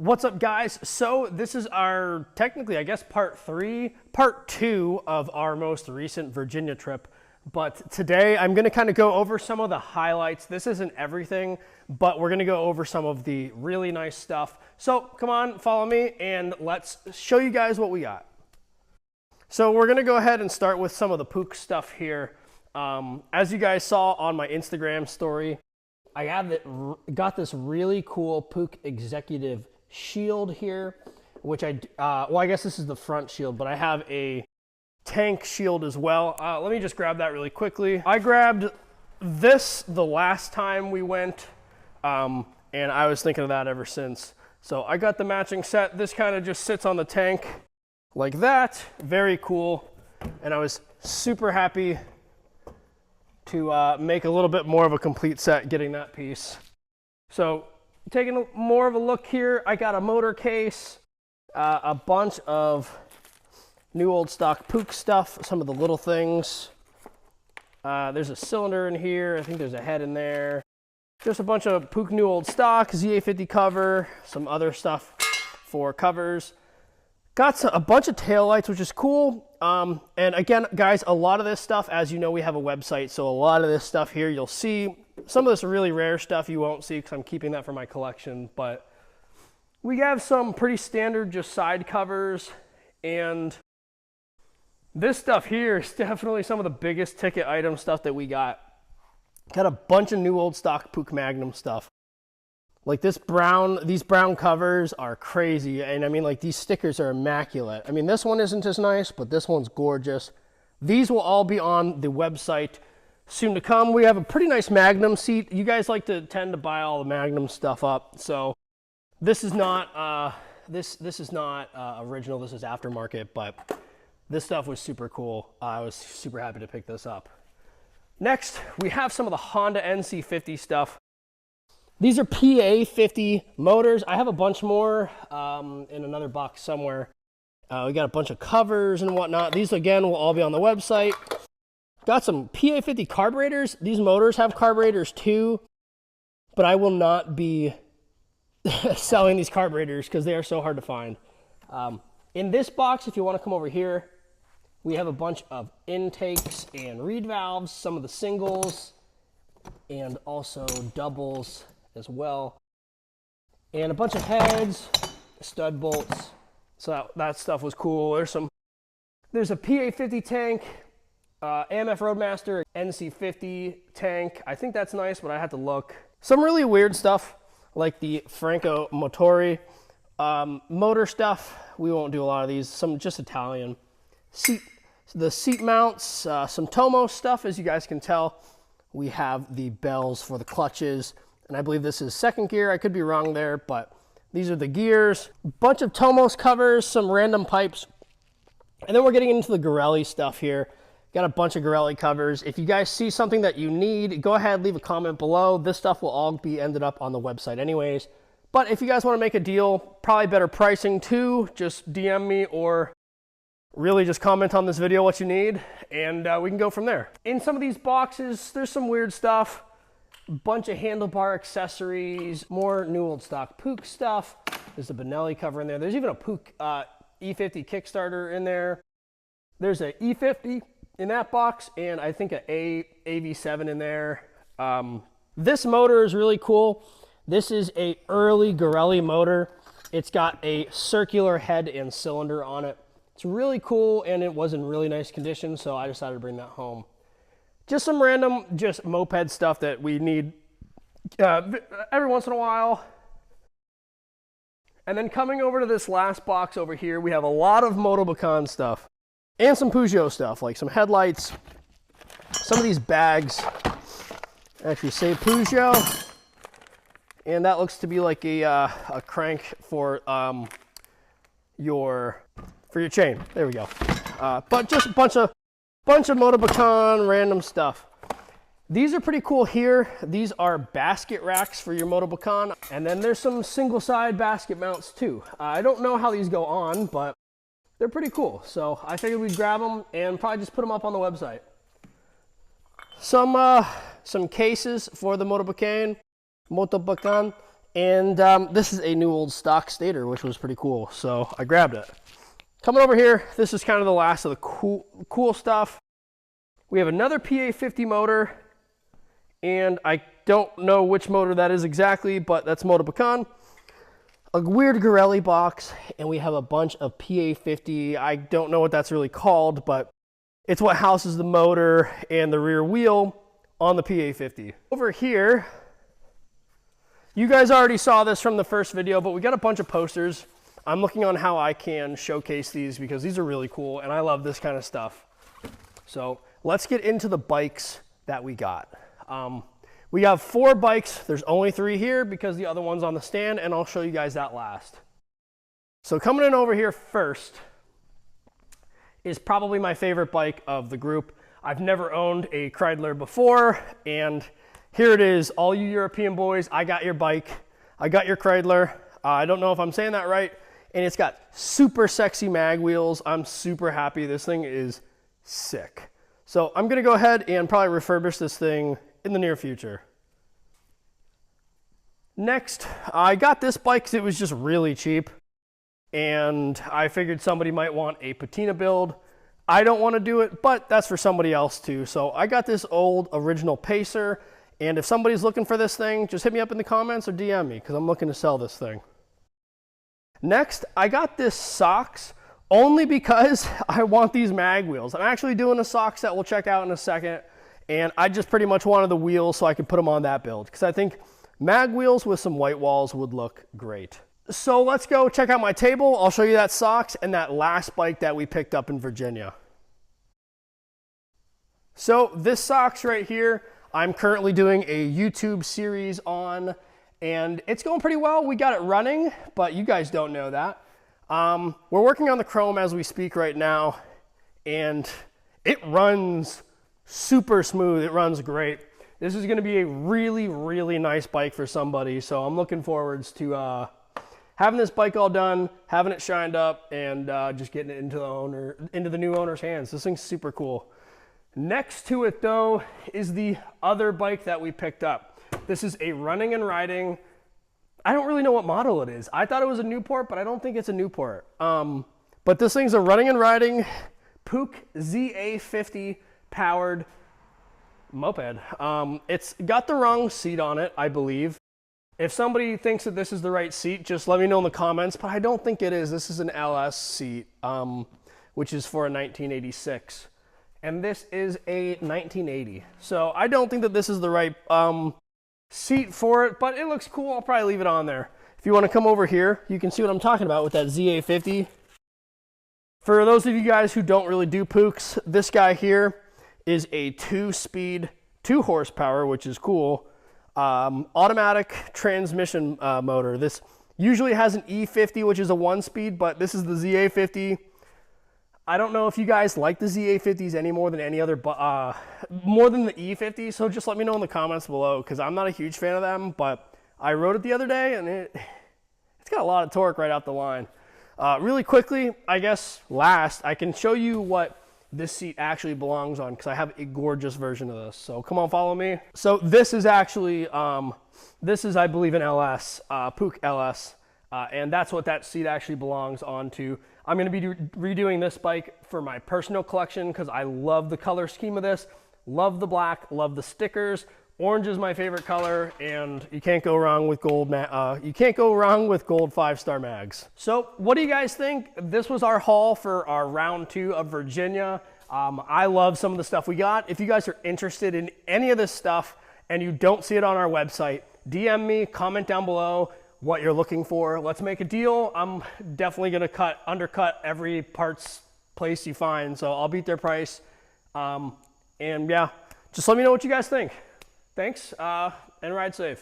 What's up, guys? So this is our, technically, I guess, part 2 of our most recent Virginia trip. But today I'm going to kind of go over some of the highlights. This isn't everything, but we're going to go over some of the really nice stuff. So come on, follow me, and let's show you guys what we got. So we're going to go ahead and start with some of the Pook stuff here. As you guys saw on my Instagram story, I got this really cool Pook Executive shield here, which well, I guess this is the front shield, but I have a tank shield as well. Let me just grab that really quickly. I grabbed this the last time we went, and I was thinking of that ever since. So I got the matching set. This kind of just sits on the tank like that. Very cool. And I was super happy to make a little bit more of a complete set getting that piece. So taking more of a look here, I got a motor case, a bunch of new old stock Pook stuff, some of the little things. There's a cylinder in here. I think there's a head in there. Just a bunch of Pook new old stock, ZA50 cover, some other stuff for covers. Got a bunch of taillights, which is cool. And again, guys, a lot of this stuff, as you know, we have a website, so a lot of this stuff here you'll see. Some of this really rare stuff you won't see because I'm keeping that for my collection, but we have some pretty standard just side covers, and this stuff here is definitely some of the biggest ticket item stuff that we got. Got a bunch of new old stock Pook Magnum stuff. Like these brown covers are crazy, and I mean, like, these stickers are immaculate. I mean, this one isn't as nice, but this one's gorgeous. These will all be on the website soon to come. We have a pretty nice Magnum seat. You guys like to tend to buy all the Magnum stuff up, so this is not this is not original. This is aftermarket, but this stuff was super cool. I was super happy to pick this up. Next, we have some of the Honda NC50 stuff. These are PA50 motors. I have a bunch more in another box somewhere. We got a bunch of covers and whatnot. These, again, will all be on the website. Got some PA50 carburetors. These motors have carburetors too, but I will not be selling these carburetors because they are so hard to find. In this box, if you want to come over here, we have a bunch of intakes and reed valves, some of the singles, and also doubles as well, and a bunch of heads, stud bolts. So that stuff was cool. There's a PA50 tank, AMF Roadmaster NC50 tank. I think that's nice, but I had to look. Some really weird stuff like the Franco Motori motor stuff. We won't do a lot of these. Some just Italian the seat mounts, some Tomo stuff. As you guys can tell, we have the bells for the clutches. And I believe this is second gear. I could be wrong there, but these are the gears. Bunch of Tomos covers, some random pipes. And then we're getting into the Gorelli stuff here. Got a bunch of Gorelli covers. If you guys see something that you need, go ahead, leave a comment below. This stuff will all be ended up on the website anyways. But if you guys want to make a deal, probably better pricing too, just DM me or really just comment on this video what you need, and we can go from there. In some of these boxes, there's some weird stuff. Bunch of handlebar accessories, more new old stock Pook stuff. There's a Benelli cover in there. There's even a Pook E50 Kickstarter in there. There's a E50 in that box, and I think a AV7 in there. This motor is really cool. This is a early Gorelli motor. It's got a circular head and cylinder on it. It's really cool, and it was in really nice condition, so I decided to bring that home. Just some random, just moped stuff that we need every once in a while. And then coming over to this last box over here, we have a lot of Motobacan stuff and some Peugeot stuff, like some headlights. Some of these bags actually say Peugeot, and that looks to be like a crank for your chain. There we go. But just a bunch of Motobacan random stuff. These are pretty cool here. These are basket racks for your Motobacan, and then there's some single side basket mounts too. I don't know how these go on, but they're pretty cool. So I figured we'd grab them and probably just put them up on the website. Some cases for the Motobacan, And this is a new old stock stator, which was pretty cool, so I grabbed it. Coming over here, this is kind of the last of the cool stuff. We have another PA50 motor, and I don't know which motor that is exactly, but that's Moto Pecan. A weird Gorelli box, and we have a bunch of PA50. I don't know what that's really called, but it's what houses the motor and the rear wheel on the PA50. Over here, you guys already saw this from the first video, but we got a bunch of posters. I'm looking on how I can showcase these because these are really cool and I love this kind of stuff. So let's get into the bikes that we got. We have 4 bikes. There's only 3 here because the other one's on the stand, and I'll show you guys that last. So coming in over here first is probably my favorite bike of the group. I've never owned a Kreidler before, and here it is, all you European boys. I got your bike. I got your Kreidler. I don't know if I'm saying that right. And it's got super sexy mag wheels. I'm super happy. This thing is sick. So I'm gonna go ahead and probably refurbish this thing in the near future. Next, I got this bike because it was just really cheap. And I figured somebody might want a patina build. I don't want to do it, but that's for somebody else too. So I got this old original Pacer. And if somebody's looking for this thing, just hit me up in the comments or DM me because I'm looking to sell this thing. Next, I got this Sox only because I want these mag wheels. I'm actually doing a Sox that we'll check out in a second. And I just pretty much wanted the wheels so I could put them on that build because I think mag wheels with some white walls would look great. So let's go check out my table. I'll show you that Sox and that last bike that we picked up in Virginia. So this Sox right here, I'm currently doing a YouTube series on, and it's going pretty well. We got it running, but you guys don't know that. We're working on the chrome as we speak right now, and it runs super smooth. It runs great. This is going to be a really, really nice bike for somebody, so I'm looking forwards to having this bike all done, having it shined up, and just getting it into the new owner's hands. This thing's super cool. Next to it though is the other bike that we picked up. This is a running and riding. I don't really know what model it is. I thought it was a Newport, but I don't think it's a Newport. But this thing's a running and riding Puch ZA50 powered moped. It's got the wrong seat on it, I believe. If somebody thinks that this is the right seat, just let me know in the comments, but I don't think it is. This is an LS seat, which is for a 1986. And this is a 1980. So I don't think that this is the right seat for it, but it looks cool. I'll probably leave it on there. If you want to come over here, you can see what I'm talking about with that ZA50. For those of you guys who don't really do Puchs, this guy here is a 2-speed, 2 horsepower, which is cool, automatic transmission motor. This usually has an E50, which is a 1-speed, but this is the ZA50. I don't know if you guys like the ZA50s any more than any other, more than the E50, so just let me know in the comments below, because I'm not a huge fan of them, but I rode it the other day, and it's got a lot of torque right out the line. Really quickly, I guess last, I can show you what this seat actually belongs on, because I have a gorgeous version of this, so come on, follow me. So this is actually, this is, I believe, an LS, Puch LS, and that's what that seat actually belongs onto. I'm going to be redoing this bike for my personal collection because I love the color scheme of this. Love the black, love the stickers. Orange is my favorite color, and you can't go wrong with gold. You can't go wrong with gold 5-star mags. So, what do you guys think? This was our haul for our round 2 of Virginia. I love some of the stuff we got. If you guys are interested in any of this stuff and you don't see it on our website, DM me, comment down below what you're looking for. Let's make a deal. I'm definitely gonna undercut every parts place you find, so I'll beat their price. And yeah, just let me know what you guys think. Thanks, and ride safe.